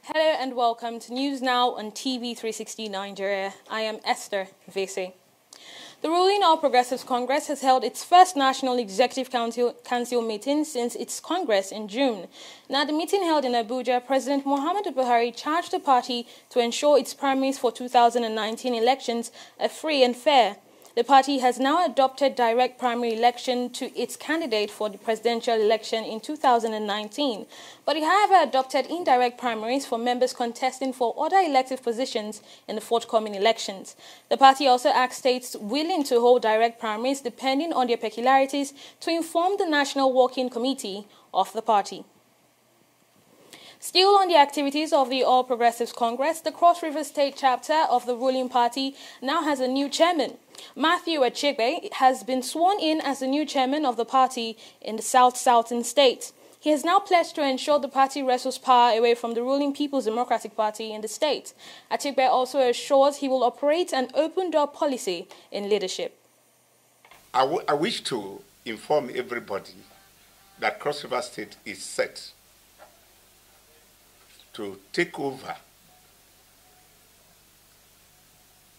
Hello and welcome to News Now on TV360 Nigeria. I am Esther Vese. The ruling All Progressives Congress has held its first National Executive Council meeting since its Congress in June. Now, the meeting held in Abuja, President Muhammadu Buhari charged the party to ensure its primaries for 2019 elections are free and fair. The party has now adopted direct primary election to its candidate for the presidential election in 2019, but it however adopted indirect primaries for members contesting for other elective positions in the forthcoming elections. The party also asked states willing to hold direct primaries depending on their peculiarities to inform the National Working Committee of the party. Still on the activities of the All Progressives Congress, the Cross River State chapter of the ruling party now has a new chairman. Matthew Achebe has been sworn in as the new chairman of the party in the southern state. He has now pledged to ensure the party wrestles power away from the ruling People's Democratic Party in the state. Achebe also assures he will operate an open-door policy in leadership. I wish to inform everybody that Cross River State is set to take over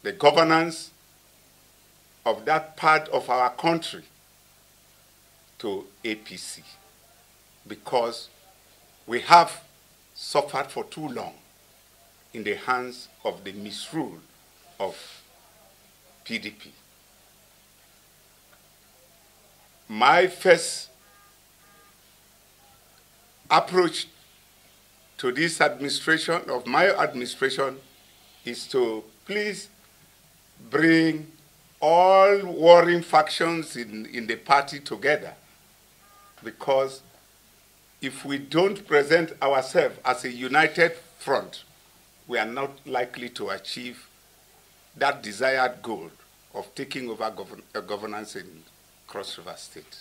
the governance of that part of our country to APC, because we have suffered for too long in the hands of the misrule of PDP. My first approach to this administration, of my administration, is to please bring all warring factions in the party together, because if we don't present ourselves as a united front, we are not likely to achieve that desired goal of taking over governance in Cross River State.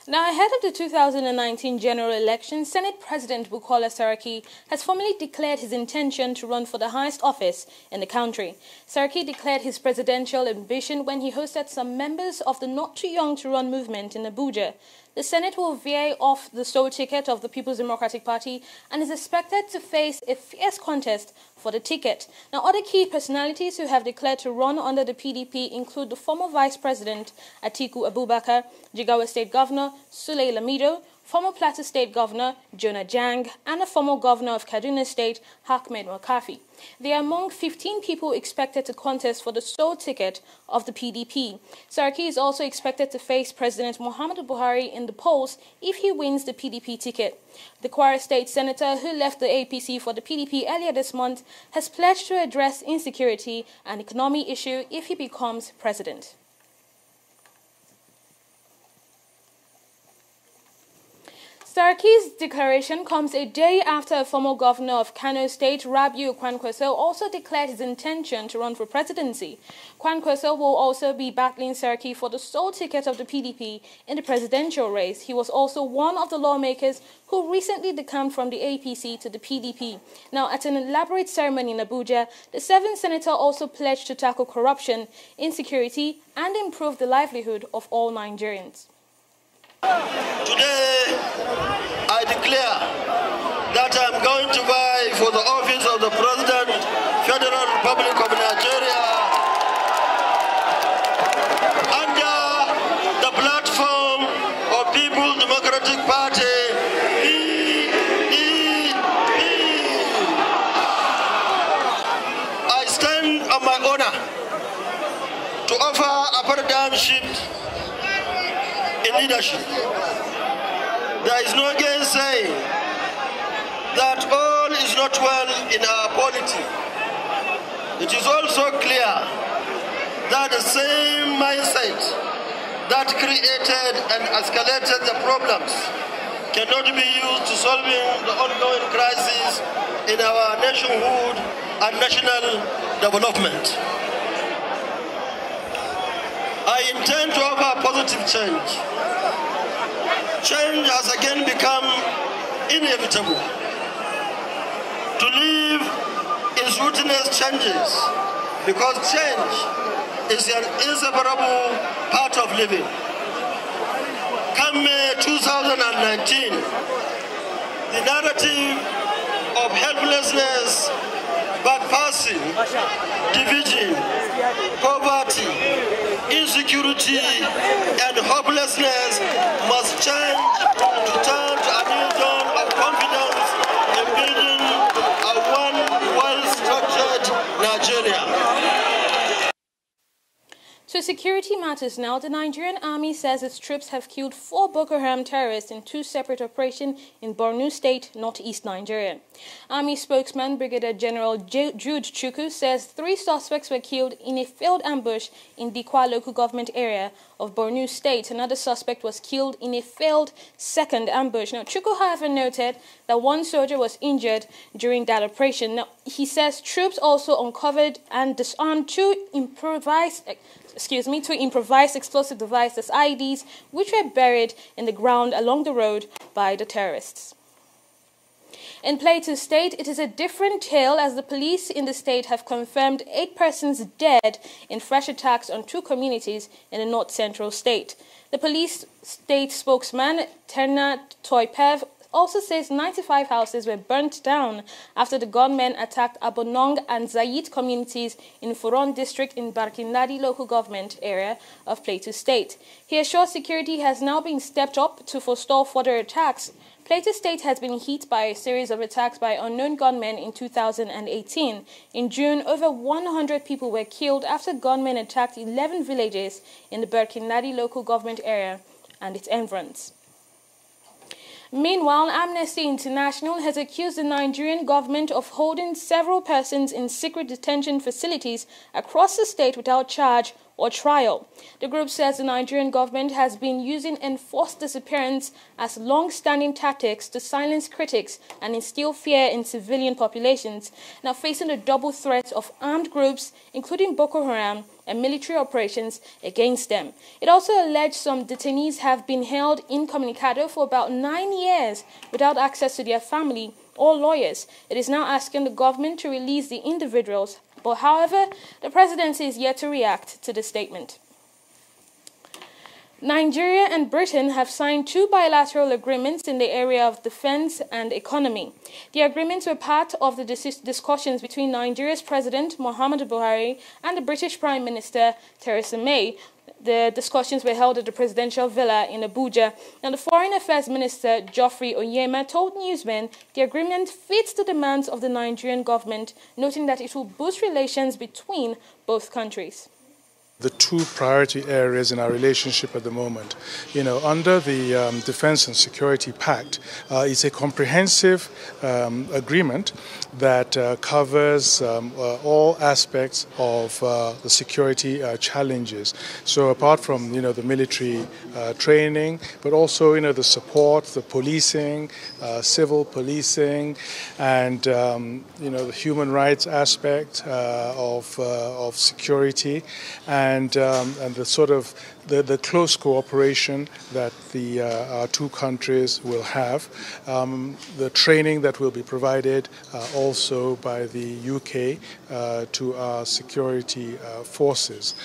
Now, ahead of the 2019 general election, Senate President Bukola Saraki has formally declared his intention to run for the highest office in the country. Saraki declared his presidential ambition when he hosted some members of the Not Too Young to Run movement in Abuja. The Senate will veer off the sole ticket of the People's Democratic Party and is expected to face a fierce contest for the ticket. Now, other key personalities who have declared to run under the PDP include the former Vice President Atiku Abubakar, Jigawa State Governor Sule Lamido, former Plateau State Governor Jonah Jang, and the former Governor of Kaduna State, Ahmed Wakafi. They are among 15 people expected to contest for the sole ticket of the PDP. Saraki is also expected to face President Muhammadu Buhari in the polls if he wins the PDP ticket. The Kwara State Senator, who left the APC for the PDP earlier this month, has pledged to address insecurity and economic issue if he becomes president. Saraki's declaration comes a day after a former governor of Kano State, Rabiu Kwankwaso, also declared his intention to run for presidency. Kwankwaso will also be battling Saraki for the sole ticket of the PDP in the presidential race. He was also one of the lawmakers who recently decamped from the APC to the PDP. Now, at an elaborate ceremony in Abuja, the seventh senator also pledged to tackle corruption, insecurity, and improve the livelihood of all Nigerians. Today, I declare that I'm going to vie for the office of the President, Federal Republic of Nigeria, under the platform of People's Democratic Party, PDP. I stand on my honor to offer a paradigm shift in leadership. There is no gainsaying that all is not well in our polity. It is also clear that the same mindset that created and escalated the problems cannot be used to solving the ongoing crisis in our nationhood and national development. I intend to offer positive change. Change has again become inevitable. To live is witness changes, because change is an inseparable part of living. Come May 2019, the narrative of helplessness, backpassing, division, poverty, insecurity, and hopelessness must change to turn to a new zone of confidence in building a one well-structured Nigeria. To security matters now, the Nigerian army says its troops have killed 4 Boko Haram terrorists in 2 separate operations in Borno State, northeast Nigeria. Army spokesman Brigadier General Jude Chukwu says 3 suspects were killed in a failed ambush in Dikwa local government area of Borno State. Another suspect was killed in a failed second ambush. Now, Chukwu, however, noted that 1 soldier was injured during that operation. Now, he says troops also uncovered and disarmed 2 improvised explosive devices, IEDs, which were buried in the ground along the road by the terrorists. In Plateau State, it is a different tale as the police in the state have confirmed 8 persons dead in fresh attacks on 2 communities in the north-central state. The police state spokesman, Terna Toipev, also says 95 houses were burnt down after the gunmen attacked Abonong and Zayit communities in Furon district in Barkinladi local government area of Plateau State. He assures security has now been stepped up to forestall further attacks. Plateau State has been hit by a series of attacks by unknown gunmen in 2018. In June, over 100 people were killed after gunmen attacked 11 villages in the Barkinladi local government area and its environs. Meanwhile, Amnesty International has accused the Nigerian government of holding several persons in secret detention facilities across the state without charge or trial. The group says the Nigerian government has been using enforced disappearance as long-standing tactics to silence critics and instill fear in civilian populations, now facing the double threat of armed groups, including Boko Haram, and military operations against them. It also alleged some detainees have been held incommunicado for about 9 years without access to their family or lawyers. It is now asking the government to release the individuals. But however, the presidency is yet to react to the statement. Nigeria and Britain have signed 2 bilateral agreements in the area of defense and economy. The agreements were part of the discussions between Nigeria's President Muhammadu Buhari and the British Prime Minister Theresa May. The discussions were held at the presidential villa in Abuja. Now, the Foreign Affairs Minister Geoffrey Onyema told newsmen the agreement fits the demands of the Nigerian government, noting that it will boost relations between both countries. The 2 priority areas in our relationship at the moment. Under the Defense and Security Pact, it's a comprehensive agreement that covers all aspects of the security challenges. So apart from, the military training, but also, the support, the policing, civil policing, and, the human rights aspect of security, and the sort of the close cooperation that our 2 countries will have, the training that will be provided also by the UK to our security forces.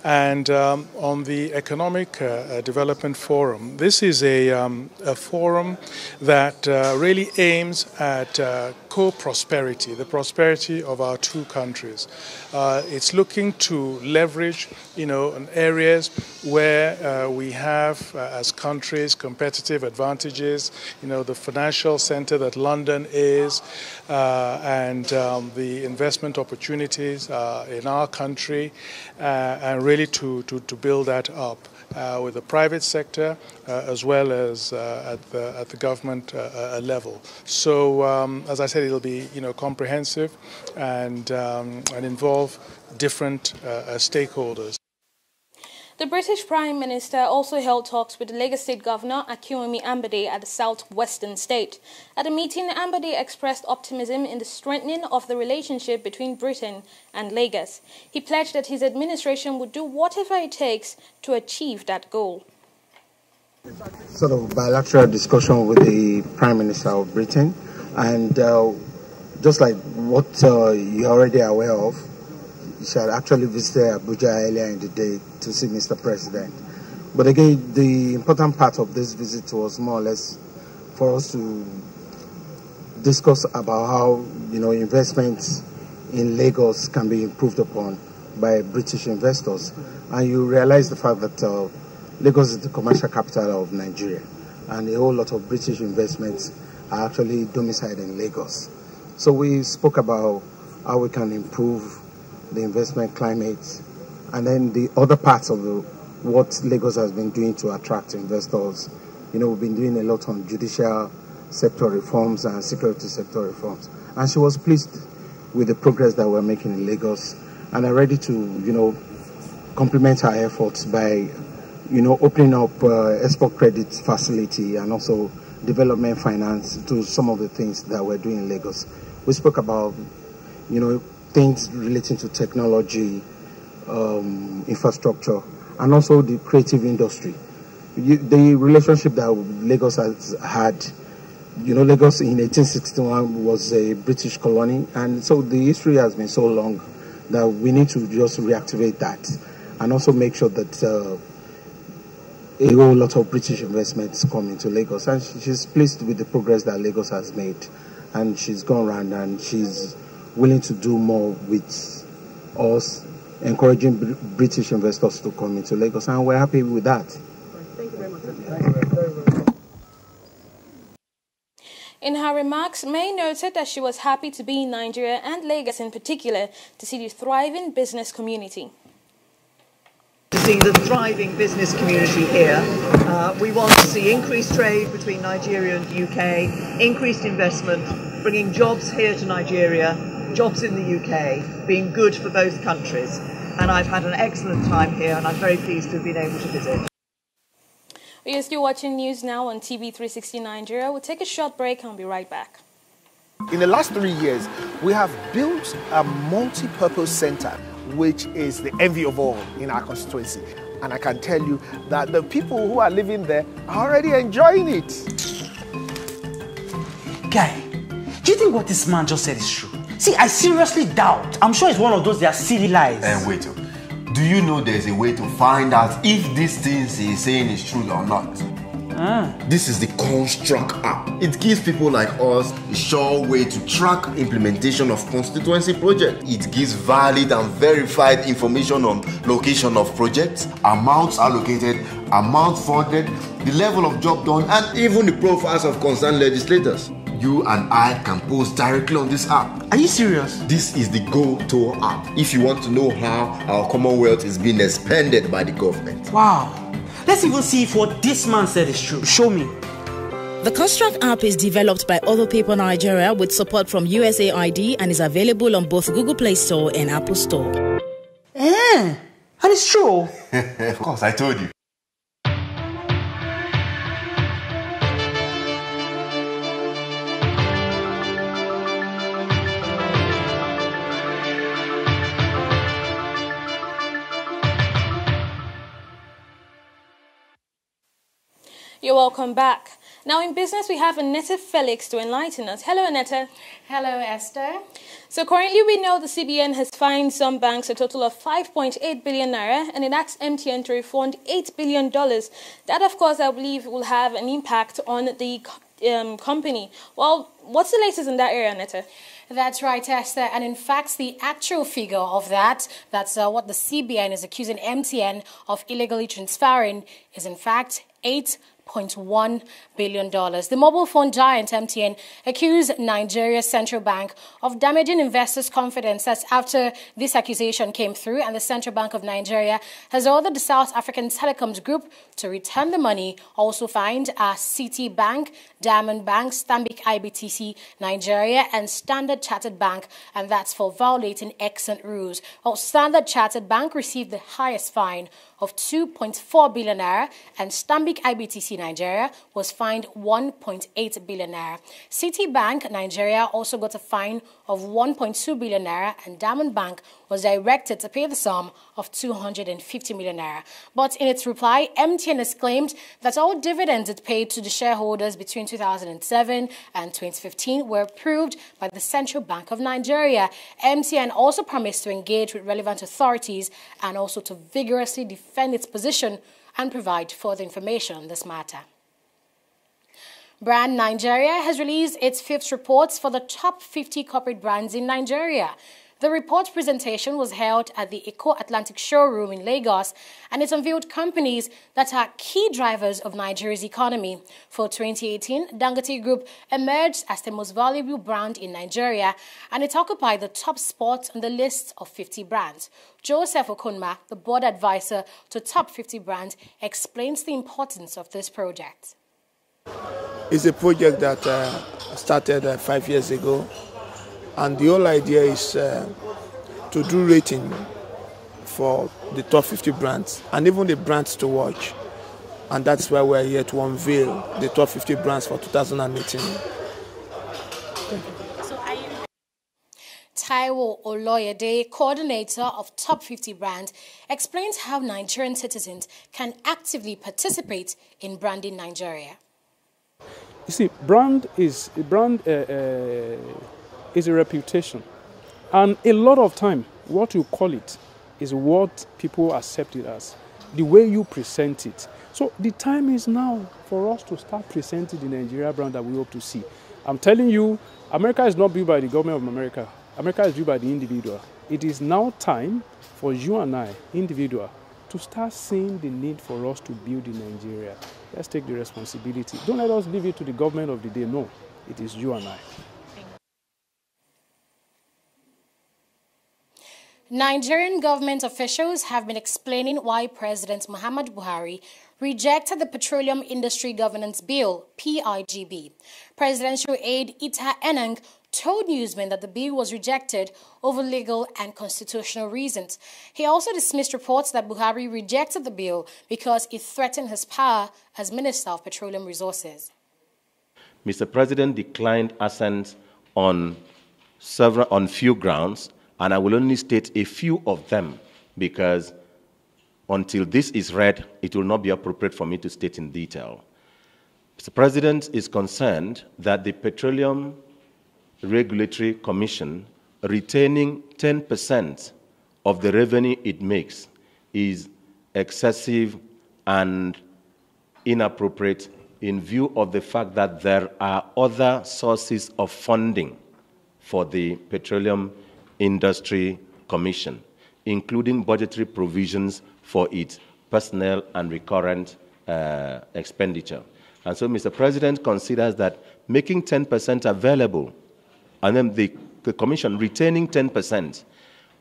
And on the Economic Development Forum, this is a forum that really aims at co-prosperity, the prosperity of our 2 countries. It's looking to leverage, in areas where we have, as countries, competitive advantages, the financial center that London is, and the investment opportunities in our country, and really to build that up with the private sector as well as at the government level. So, as I said, it'll be comprehensive and involve different stakeholders. The British Prime Minister also held talks with the Lagos State Governor Akinwumi Ambode at the southwestern state. At the meeting, Ambode expressed optimism in the strengthening of the relationship between Britain and Lagos. He pledged that his administration would do whatever it takes to achieve that goal. Sort of bilateral discussion with the Prime Minister of Britain, and just like what you're already aware of, she had actually visited Abuja earlier in the day to see Mr. President. But again, the important part of this visit was more or less for us to discuss about how, investments in Lagos can be improved upon by British investors. And you realize the fact that Lagos is the commercial capital of Nigeria, and a whole lot of British investments are actually domiciled in Lagos. So we spoke about how we can improve the investment climate, and then the other parts of what Lagos has been doing to attract investors. We've been doing a lot on judicial sector reforms and security sector reforms, and she was pleased with the progress that we're making in Lagos, and are ready to, complement our efforts by, opening up export credit facility and also development finance to some of the things that we're doing in Lagos. We spoke about, things relating to technology, infrastructure, and also the creative industry. The relationship that Lagos has had, Lagos in 1861 was a British colony, and so the history has been so long that we need to just reactivate that and also make sure that a whole lot of British investments come into Lagos. And she's pleased with the progress that Lagos has made, and she's gone around and she's willing to do more with us, encouraging British investors to come into Lagos, and we're happy with that. Thank you very much. In her remarks, May noted that she was happy to be in Nigeria and Lagos in particular to see the thriving business community. To see the thriving business community here. We want to see increased trade between Nigeria and the UK, increased investment, bringing jobs here to Nigeria, jobs in the UK, being good for both countries. And I've had an excellent time here, and I'm very pleased to have been able to visit. We are still watching news now on TV360 Nigeria. We'll take a short break and we'll be right back. In the last 3 years, we have built a multi-purpose center, which is the envy of all in our constituency. And I can tell you that the people who are living there are already enjoying it. Guy, do you think what this man just said is true? See, I seriously doubt. I'm sure it's one of those their silly lies. And wait, do you know there's a way to find out if these things he's saying is true or not? This is the Construct app. It gives people like us a sure way to track implementation of constituency projects. It gives valid and verified information on location of projects, amounts allocated, amount funded, the level of job done, and even the profiles of concerned legislators. You and I can post directly on this app. Are you serious? This is the go-to app if you want to know how our Commonwealth is being expanded by the government. Wow. Let's even see if what this man said is true. Show me. The Construct app is developed by Other Paper Nigeria with support from USAID and is available on both Google Play Store and Apple Store. And it's true. Of course, I told you. You're welcome back. Now in business, we have Annette Felix to enlighten us. Hello, Annette. Hello, Esther. So currently we know the CBN has fined some banks a total of 5.8 billion naira, and it asks MTN to refund $8 billion. That, of course, I believe will have an impact on the company. Well, what's the latest in that area, Annette? That's right, Esther. And in fact, the actual figure of that's what the CBN is accusing MTN of illegally transferring, is in fact $8.1 billion. The mobile phone giant MTN accused Nigeria's central bank of damaging investors' confidence. That's after this accusation came through, and the Central Bank of Nigeria has ordered the South African Telecoms Group to return the money. Also fined are Citibank, Diamond Bank, Stanbic IBTC Nigeria, and Standard Chartered Bank, and that's for violating excellent rules. Well, Standard Chartered Bank received the highest fine of 2.4 billion naira, and Stanbic IBTC Nigeria was fined 1.8 billion naira. Citibank Nigeria also got a fine of 1.2 billion naira, and Diamond Bank was directed to pay the sum of 250 million naira. But in its reply, MTN has claimed that all dividends it paid to the shareholders between 2007 and 2015 were approved by the Central Bank of Nigeria. MTN also promised to engage with relevant authorities and also to vigorously defend its position and provide further information on this matter. Brand Nigeria has released its fifth reports for the top 50 corporate brands in Nigeria. The report presentation was held at the Eco Atlantic showroom in Lagos, and it unveiled companies that are key drivers of Nigeria's economy. For 2018, Dangote Group emerged as the most valuable brand in Nigeria, and it occupied the top spot on the list of 50 brands. Joseph Okonma, the board advisor to Top 50 Brands, explains the importance of this project. It's a project that started 5 years ago. And the whole idea is to do rating for the top 50 brands and even the brands to watch. And that's why we're here to unveil the top 50 brands for 2018. Taiwo Oloyede, coordinator of Top 50 Brands, explains how Nigerian citizens can actively participate in branding Nigeria. You see, brand is a reputation, and a lot of time what you call it is what people accept it as, the way you present it. So the time is now for us to start presenting the Nigeria brand that we hope to see. I'm telling you, America is not built by the government of America. America is built by the individual. It is now time for you and I, individual, to start seeing the need for us to build in Nigeria. Let's take the responsibility. Don't let us leave it to the government of the day. No, it is you and I. Nigerian government officials have been explaining why President Muhammadu Buhari rejected the Petroleum Industry Governance Bill, PIGB. Presidential aide Ita Enang told newsmen that the bill was rejected over legal and constitutional reasons. He also dismissed reports that Buhari rejected the bill because it threatened his power as Minister of Petroleum Resources. Mr. President declined assent on few grounds, and I will only state a few of them because until this is read, it will not be appropriate for me to state in detail. Mr. President is concerned that the Petroleum Regulatory Commission retaining 10% of the revenue it makes is excessive and inappropriate in view of the fact that there are other sources of funding for the Petroleum Industry Commission, including budgetary provisions for its personnel and recurrent expenditure. And so Mr. President considers that making 10% available and then the Commission retaining 10%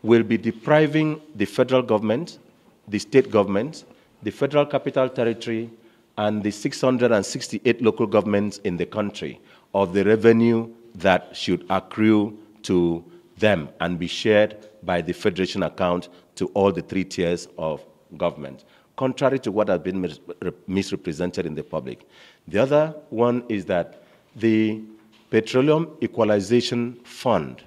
will be depriving the federal government, the state government, the Federal Capital Territory, and the 668 local governments in the country of the revenue that should accrue to them and be shared by the Federation account to all the 3 tiers of government, contrary to what has been misrepresented in the public. The other one is that the Petroleum Equalization Fund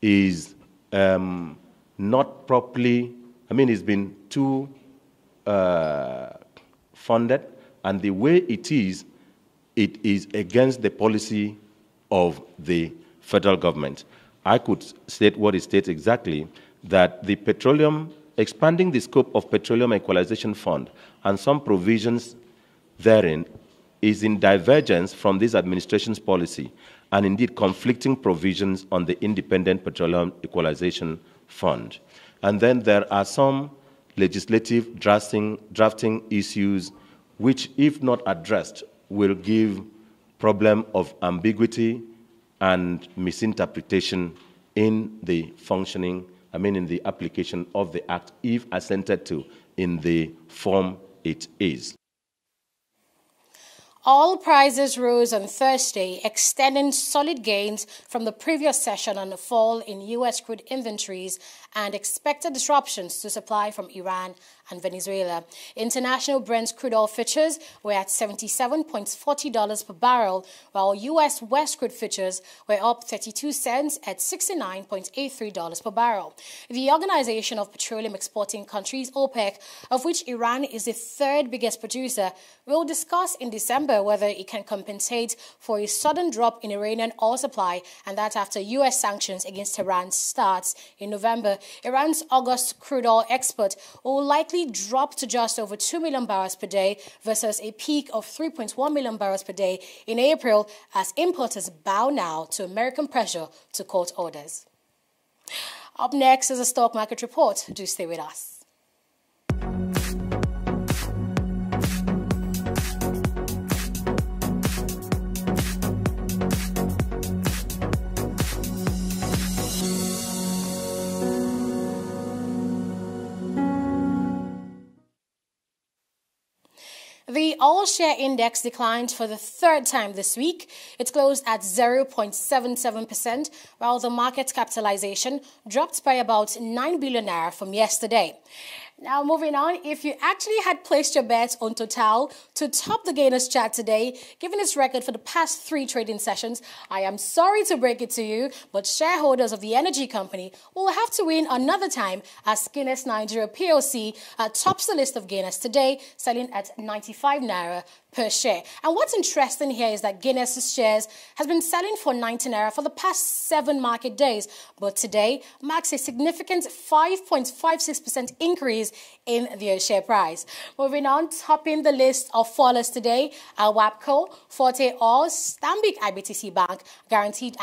is not properly, it's been too funded, and the way it is against the policy of the federal government. I could state what it states exactly, that the expanding the scope of Petroleum Equalization Fund and some provisions therein is in divergence from this administration's policy and indeed conflicting provisions on the Independent Petroleum Equalization Fund. And then there are some legislative drafting issues which, if not addressed, will give problem of ambiguity and misinterpretation in the functioning, in the application of the Act, if assented to in the form it is. Oil prices rose on Thursday, extending solid gains from the previous session on the fall in U.S. crude inventories and expected disruptions to supply from Iran and Venezuela. International Brent crude oil futures were at $77.40 per barrel, while U.S. West crude futures were up 32 cents at $69.83 per barrel. The Organization of Petroleum Exporting Countries, OPEC, of which Iran is the third biggest producer, will discuss in December whether it can compensate for a sudden drop in Iranian oil supply, and that after U.S. sanctions against Iran starts in November. Iran's August crude oil export will likely drop to just over 2 million barrels per day versus a peak of 3.1 million barrels per day in April, as importers bow now to American pressure to court orders. Up next is a stock market report. Do stay with us. The all-share index declined for the third time this week. It closed at 0.77%, while the market capitalization dropped by about 9 billion naira from yesterday. Now, moving on, if you actually had placed your bets on Total to top the gainers chart today, given its record for the past 3 trading sessions, I am sorry to break it to you, but shareholders of the energy company will have to win another time, as Guinness Nigeria PLC tops the list of gainers today, selling at 95 naira per share. And what's interesting here is that Guinness's shares has been selling for 90 naira for the past 7 market days, but today marks a significant 5.56% increase in their share price. Moving on, topping the list of fallers today are WAPCO, Forte Oil, Stanbic IBTC Bank, Guaranteed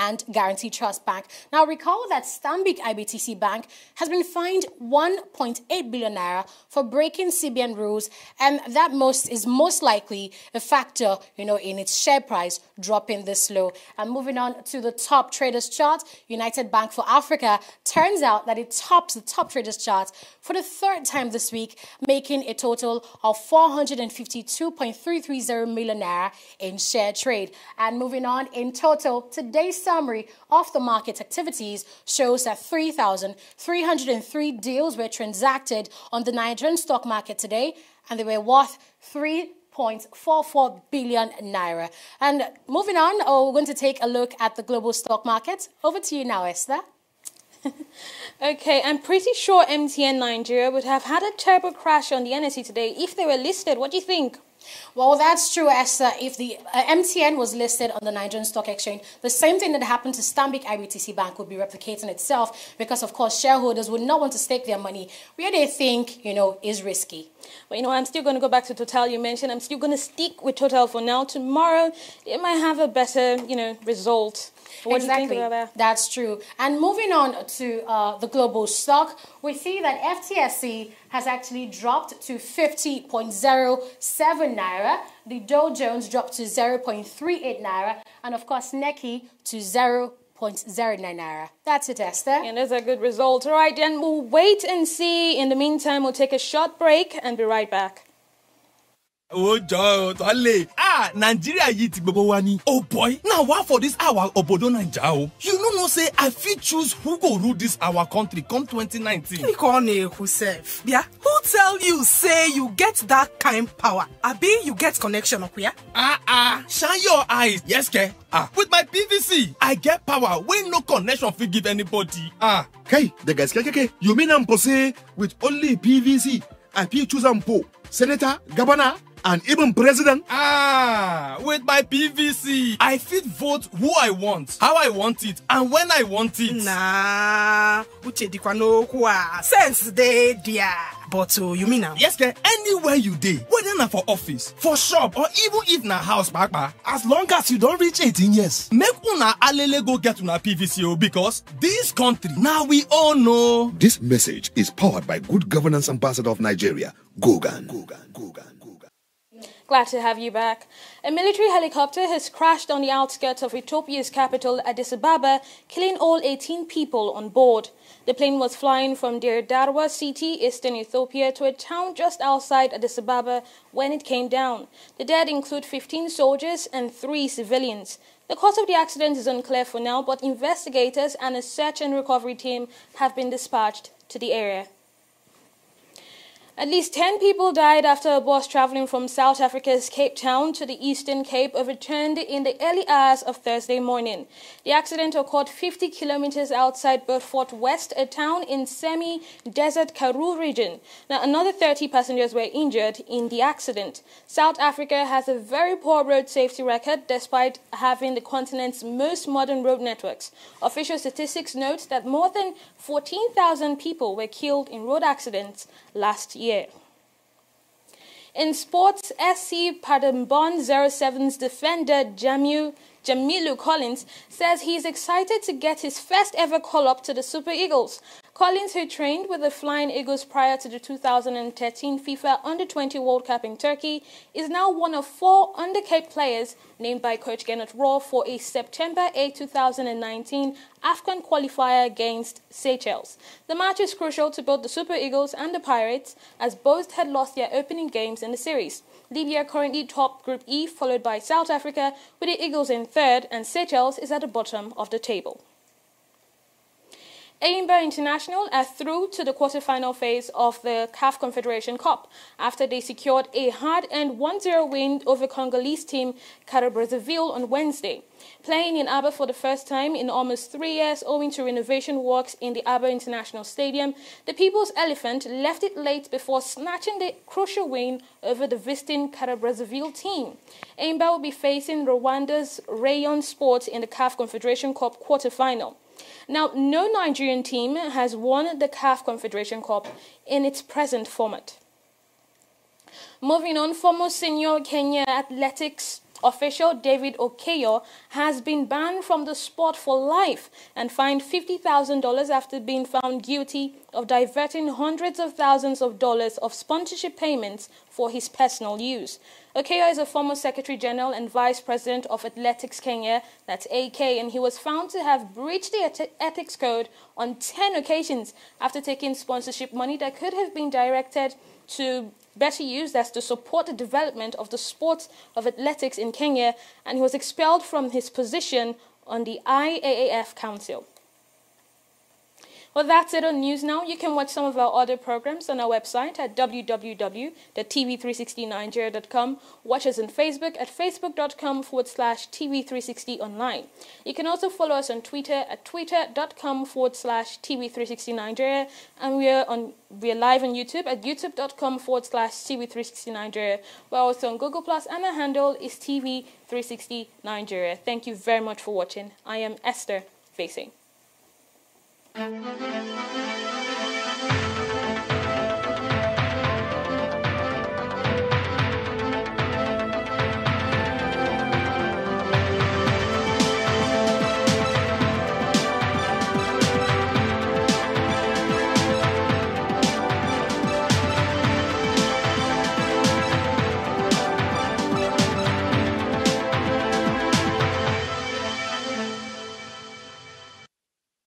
Trust Bank. Now recall that Stanbic IBTC Bank has been fined 1.8 billion naira for breaking CBN rules, and that is most likely a factor, in its share price dropping this low. And moving on to the top traders chart, United Bank for Africa turns out that it tops the top traders chart for the third time this week, making a total of 452.330 million naira in share trade. And moving on, in total, today's summary of the market activities shows that 3,303 deals were transacted on the Nigerian stock market today, and they were worth 3.44 billion naira. And moving on, we're going to take a look at the global stock market. Over to you now, Esther. Okay, I'm pretty sure MTN Nigeria would have had a turbo crash on the NSE today if they were listed. What do you think? Well, that's true, Esther. If the MTN was listed on the Nigerian Stock Exchange, the same thing that happened to Stanbic IBTC Bank would be replicating itself, because, of course, shareholders would not want to stake their money where they think, is risky. But, I'm still going to go back to Total. You mentioned I'm still going to stick with Total for now. Tomorrow, it might have a better, result. What do you think about that? That's true. And moving on to the global stock, we see that FTSE has actually dropped to 50.07 naira. The Dow Jones dropped to 0.38 naira. And of course, Nikkei to 0.09 naira. That's it, Esther. And those are good results. All right, then we'll wait and see. In the meantime, we'll take a short break and be right back. Oh, Joe, Nigeria yiti gbogbo wa ni. Oh boy, now what for this our obodo Naija? You know say I fit choose who go rule this our country come 2019. Who tell you say you get that kind power? Abi you get connection up here? Shine your eyes. Yes, ke. With my PVC, I get power when no connection fit give anybody. Hey, the guys, you mean I'm say with only PVC, I fit choose po senator, governor, and even president? With my PVC, I fit vote who I want, how I want it, and when I want it. Uche dikwano kwa sense dey there. But you mean now? Yes, ke. Anywhere you dey, whether na for office, for shop, or even if na house, as long as you don't reach 18 years, make una alele go get una PVC, because this country now we all know. This message is powered by Good Governance Ambassador of Nigeria, Gogan. Glad to have you back. A military helicopter has crashed on the outskirts of Ethiopia's capital, Addis Ababa, killing all 18 people on board. The plane was flying from Dir Dawa city, eastern Ethiopia, to a town just outside Addis Ababa when it came down. The dead include 15 soldiers and 3 civilians. The cause of the accident is unclear for now, but investigators and a search and recovery team have been dispatched to the area. At least 10 people died after a bus traveling from South Africa's Cape Town to the Eastern Cape overturned in the early hours of Thursday morning. The accident occurred 50 kilometers outside Beaufort West, a town in semi-desert Karoo region. Now, another 30 passengers were injured in the accident. South Africa has a very poor road safety record despite having the continent's most modern road networks. Official statistics note that more than 14,000 people were killed in road accidents last year. In sports, SC Padambon 07's defender Jamilu Collins says he is excited to get his first ever call-up to the Super Eagles. Collins, who trained with the Flying Eagles prior to the 2013 FIFA Under-20 World Cup in Turkey, is now one of 4 under-Cape players named by coach Gennett Rowe for a September 8, 2019 AFCON qualifier against Seychelles. The match is crucial to both the Super Eagles and the Pirates, as both had lost their opening games in the series. Libya currently top Group E, followed by South Africa, with the Eagles in third, and Seychelles is at the bottom of the table. Eyimba International are through to the quarter-final phase of the CAF Confederation Cup after they secured a hard-earned 1-0 win over Congolese team Brazzaville on Wednesday. Playing in Aba for the first time in almost 3 years owing to renovation works in the Aba International Stadium, the People's Elephant left it late before snatching the crucial win over the visiting Brazzaville team. Eyimba will be facing Rwanda's Rayon Sports in the CAF Confederation Cup quarter-final. Now, no Nigerian team has won the CAF Confederation Cup in its present format. Moving on, former senior Kenya athletics official David Okeyo has been banned from the sport for life and fined $50,000 after being found guilty of diverting hundreds of thousands of dollars of sponsorship payments for his personal use. Okeyo is a former Secretary General and Vice President of Athletics Kenya, that's AK, and he was found to have breached the ethics code on 10 occasions after taking sponsorship money that could have been directed to better used as to support the development of the sport of athletics in Kenya, and he was expelled from his position on the IAAF Council. Well, that's it on News Now. You can watch some of our other programs on our website at www.tv360nigeria.com. Watch us on Facebook at facebook.com/TV360online. You can also follow us on Twitter at twitter.com/TV360Nigeria. And we're live on YouTube at youtube.com/TV360Nigeria. We're also on Google+, and our handle is TV360Nigeria. Thank you very much for watching. I am Esther Facing.